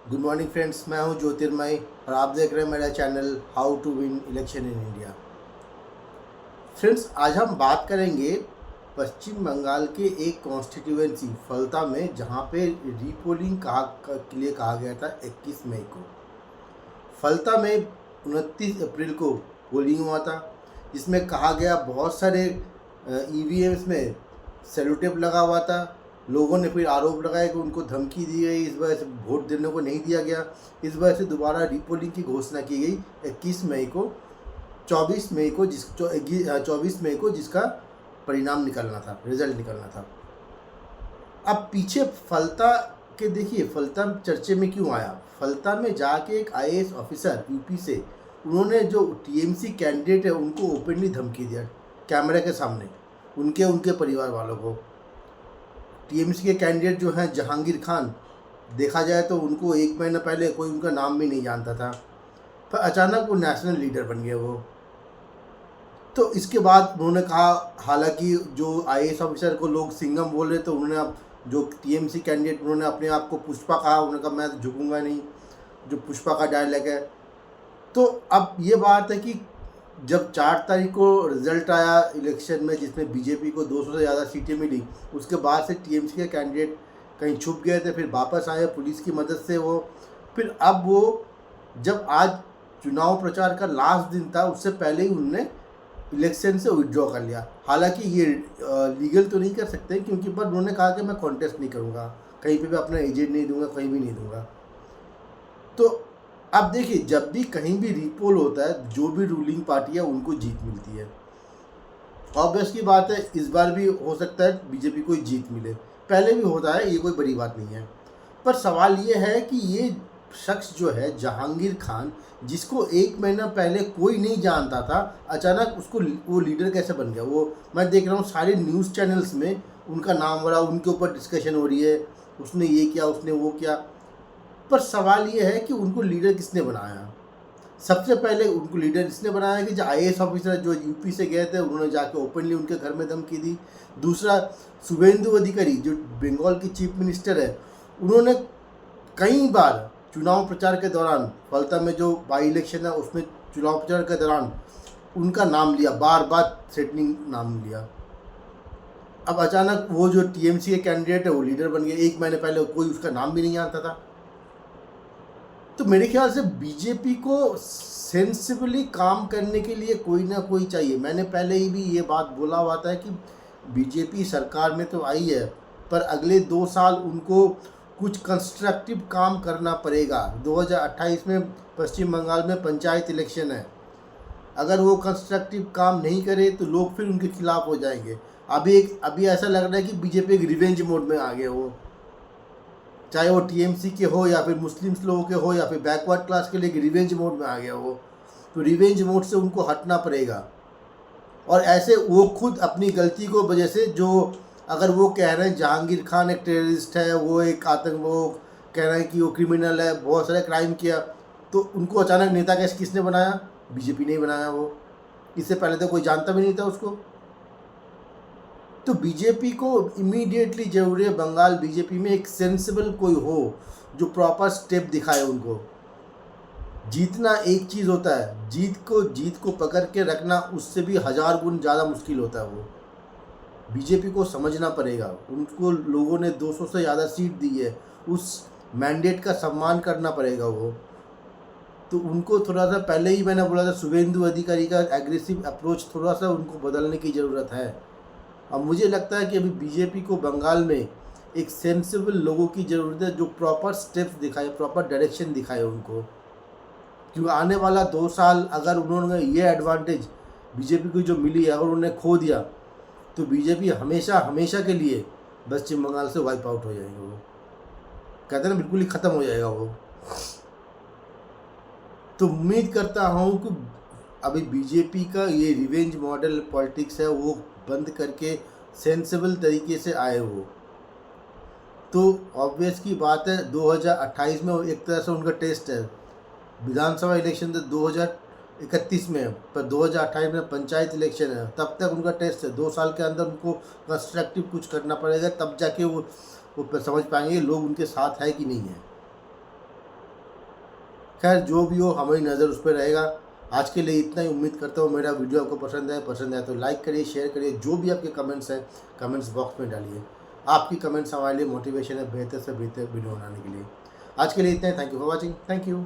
Good morning friends, मैं हूं ज्योतिर्मय और आप देख रहे हैं मेरा channel how to win election in India. Friends, आज हम बात करेंगे पश्चिम बंगाल के एक कॉन्स्टिट्यूएंसी फलता में, जहां पे रीपोलिंग के लिए कहा गया था 21 मई को। फलता में 29 अप्रैल को पोलिंग हुआ था, जिसमें कहा गया बहुत सारे ईवीएम्स में सेलो टेप लगा हुआ था। लोगों ने फिर आरोप लगाया कि उनको धमकी दी गई, इस वजह से वोट देने को नहीं दिया गया। इस वजह से दोबारा रीपोलिंग की घोषणा की गई 21 मई को 24 मई को 24 मई को, जिसका परिणाम निकलना था, रिजल्ट निकलना था। अब पीछे फलता के देखिए, फलता चर्चे में क्यों आया। फलता में जाके एक आईएएस ऑफिसर यूपी से, उन्होंने जो टीएमसी कैंडिडेट है उनको ओपनली धमकी दिया कैमरे के सामने, उनके उनके परिवार वालों को। टीएमसी के कैंडिडेट जो हैं जहांगीर खान, देखा जाए तो उनको एक महीना पहले कोई उनका नाम भी नहीं जानता था, पर अचानक वो नेशनल लीडर बन गए वो। तो इसके बाद उन्होंने कहा, हालांकि जो आईएएस ऑफिसर को लोग सिंघम बोल रहे, तो उन्होंने अब जो टीएमसी कैंडिडेट, उन्होंने अपने आप को पुष्पा कहा। उन्होंने कहा मैं झुकूंगा नहीं, जो पुष्पा का डायलॉग है। तो अब ये बात है कि जब 4 तारीख को रिजल्ट आया इलेक्शन में, जिसमें बीजेपी को 200 से ज़्यादा सीटें मिली, उसके बाद से टीएमसी के कैंडिडेट कहीं छुप गए थे, फिर वापस आए पुलिस की मदद से वो। फिर अब वो जब आज चुनाव प्रचार का लास्ट दिन था, उससे पहले ही उन्होंने इलेक्शन से विड्रॉ कर लिया। हालांकि ये लीगल तो नहीं कर सकते, क्योंकि पर उन्होंने कहा कि मैं कॉन्टेस्ट नहीं करूँगा, कहीं पे भी अपना एजेंट नहीं दूंगा, कहीं भी नहीं दूंगा। तो अब देखिए, जब भी कहीं भी रीपोल होता है, जो भी रूलिंग पार्टी है उनको जीत मिलती है। ऑब्वियस की बात है, इस बार भी हो सकता है बीजेपी को जीत मिले, पहले भी होता है, ये कोई बड़ी बात नहीं है। पर सवाल ये है कि ये शख्स जो है जहांगीर खान, जिसको एक महीना पहले कोई नहीं जानता था, अचानक उसको वो लीडर कैसे बन गया। वो मैं देख रहा हूँ सारे न्यूज़ चैनल्स में उनका नाम हो रहा, उनके ऊपर डिस्कशन हो रही है, उसने ये किया, उसने वो किया। पर सवाल ये है कि उनको लीडर किसने बनाया। सबसे पहले उनको लीडर इसने बनाया कि जो आईएएस ऑफिसर जो यूपी से गए थे, उन्होंने जाके ओपनली उनके घर में धमकी दी। दूसरा, शुभेंदु अधिकारी जो बंगाल की चीफ मिनिस्टर है, उन्होंने कई बार चुनाव प्रचार के दौरान, फलता में जो बाई इलेक्शन है उसमें चुनाव प्रचार के दौरान उनका नाम लिया, बार बार थ्रेटनिंग नाम लिया। अब अचानक वो जो टीएमसी के कैंडिडेट है वो लीडर बन गए, एक महीने पहले कोई उसका नाम भी नहीं जानता था। तो मेरे ख्याल से बीजेपी को सेंसिबली काम करने के लिए कोई ना कोई चाहिए। मैंने पहले ही भी ये बात बोला हुआ था कि बीजेपी सरकार में तो आई है, पर अगले 2 साल उनको कुछ कंस्ट्रक्टिव काम करना पड़ेगा। 2028 में पश्चिम बंगाल में पंचायत इलेक्शन है, अगर वो कंस्ट्रक्टिव काम नहीं करे तो लोग फिर उनके खिलाफ हो जाएंगे। अभी ऐसा लग रहा है कि बीजेपी एक रिवेंज मोड में आ गए वो, चाहे वो टीएमसी के हो या फिर मुस्लिम्स लोगों के हो या फिर बैकवर्ड क्लास के लिए, रिवेंज मोड में आ गया वो। तो रिवेंज मोड से उनको हटना पड़ेगा। और ऐसे वो खुद अपनी गलती को वजह से, जो अगर वो कह रहे हैं जहांगीर खान एक टेररिस्ट है, वो एक आतंक, वो कह रहे हैं कि वो क्रिमिनल है, बहुत सारे क्राइम किया, तो उनको अचानक नेता कैसे किसने बनाया? बीजेपी ने बनाया वो। इससे पहले तो कोई जानता भी नहीं था उसको। तो बीजेपी को इमीडिएटली जरूरी है, बंगाल बीजेपी में एक सेंसिबल कोई हो जो प्रॉपर स्टेप दिखाए उनको। जीतना एक चीज़ होता है, जीत को पकड़ के रखना उससे भी 1000 गुण ज़्यादा मुश्किल होता है। वो बीजेपी को समझना पड़ेगा, उनको लोगों ने 200 से ज़्यादा सीट दी है, उस मैंडेट का सम्मान करना पड़ेगा वो। तो उनको थोड़ा सा, पहले ही मैंने बोला था, शुभेंदु अधिकारी का एग्रेसिव अप्रोच थोड़ा सा उनको बदलने की ज़रूरत है। अब मुझे लगता है कि अभी बीजेपी को बंगाल में एक सेंसिबल लोगों की ज़रूरत है, जो प्रॉपर स्टेप्स दिखाए, प्रॉपर डायरेक्शन दिखाए उनको। क्योंकि आने वाला 2 साल अगर उन्होंने ये एडवांटेज बीजेपी को जो मिली है, अगर उन्होंने खो दिया, तो बीजेपी हमेशा हमेशा के लिए पश्चिम बंगाल से वाइप आउट हो जाएंगे। वो कहते हैं ना, बिल्कुल ही ख़त्म हो जाएगा वो। तो उम्मीद करता हूँ कि अभी बीजेपी का ये रिवेंज मॉडल पॉलिटिक्स है वो बंद करके सेंसिबल तरीके से आए हो। तो ऑब्वियस की बात है, 2028 में एक तरह से उनका टेस्ट है। विधानसभा इलेक्शन तो 2031 में है, पर 2028 में पंचायत इलेक्शन है, तब तक उनका टेस्ट है। 2 साल के अंदर उनको कंस्ट्रक्टिव कुछ करना पड़ेगा, तब जाके वो समझ पाएंगे लोग उनके साथ है कि नहीं है। खैर जो भी हो, हमारी नज़र उस पर रहेगा। आज के लिए इतना ही। उम्मीद करता हूँ मेरा वीडियो आपको पसंद आया तो लाइक करिए, शेयर करिए। जो भी आपके कमेंट्स हैं कमेंट्स बॉक्स में डालिए। आपकी कमेंट्स हमारे लिए मोटिवेशन है बेहतर से बेहतर वीडियो बनाने के लिए। आज के लिए इतना ही। Thank you for watching. Thank you.